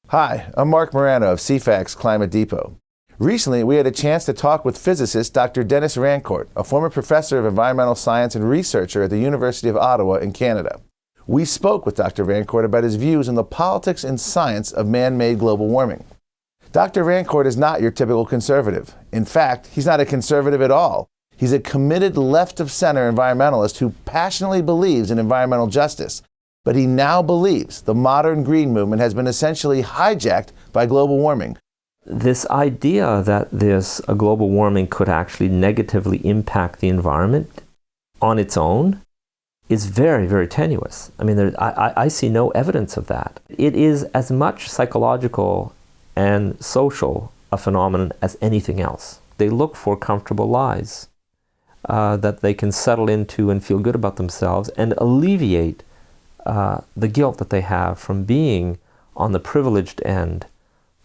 Hi, I'm Marc Morano of CFAC's Climate Depot. Recently, we had a chance to talk with physicist Dr. Denis Rancourt, a former professor of environmental science and researcher at the University of Ottawa in Canada. We spoke with Dr. Rancourt about his views on the politics and science of man-made global warming. Dr. Rancourt is not your typical conservative. In fact, he's not a conservative at all. He's a committed left-of-center environmentalist who passionately believes in environmental justice. But he now believes the modern green movement has been essentially hijacked by global warming. This idea that a global warming could actually negatively impact the environment on its own is very, very tenuous. I mean, I see no evidence of that. It is as much psychological and social a phenomenon as anything else. They look for comfortable lies that they can settle into and feel good about themselves and alleviate the guilt that they have from being on the privileged end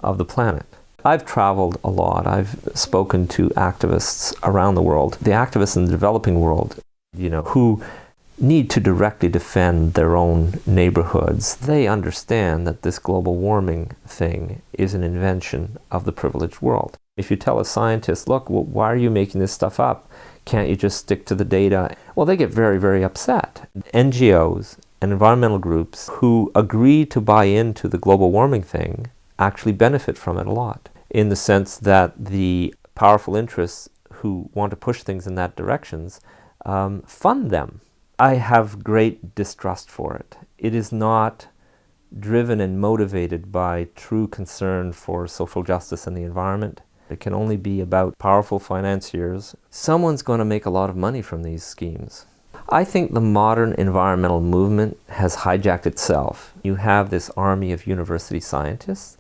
of the planet. I've traveled a lot. I've spoken to activists around the world. The activists in the developing world, who need to directly defend their own neighborhoods. They understand that this global warming thing is an invention of the privileged world. If you tell a scientist, look, why are you making this stuff up? Can't you just stick to the data? Well, they get very, very upset. NGOs and environmental groups who agree to buy into the global warming thing actually benefit from it a lot, in the sense that the powerful interests who want to push things in that directions fund them. I have great distrust for it. It is not driven and motivated by true concern for social justice and the environment. It can only be about powerful financiers. Someone's going to make a lot of money from these schemes. I think the modern environmental movement has hijacked itself. You have this army of university scientists,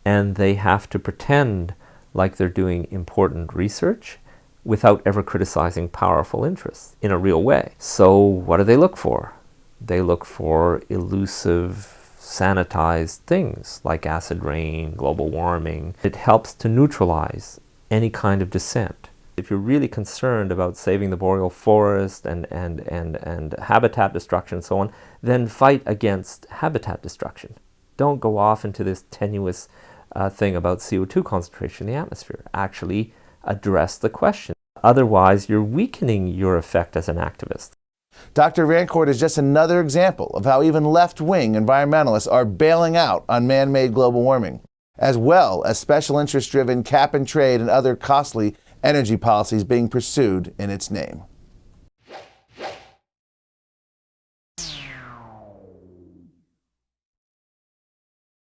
and they have to pretend like they're doing important research without ever criticizing powerful interests in a real way. So what do they look for? They look for elusive, sanitized things like acid rain, global warming. It helps to neutralize any kind of dissent. If you're really concerned about saving the boreal forest and habitat destruction and so on, then fight against habitat destruction. Don't go off into this tenuous thing about CO2 concentration in the atmosphere. Actually address the question. Otherwise, you're weakening your effect as an activist. Dr. Rancourt is just another example of how even left-wing environmentalists are bailing out on man-made global warming, as well as special interest-driven cap and trade and other costly energy policies being pursued in its name.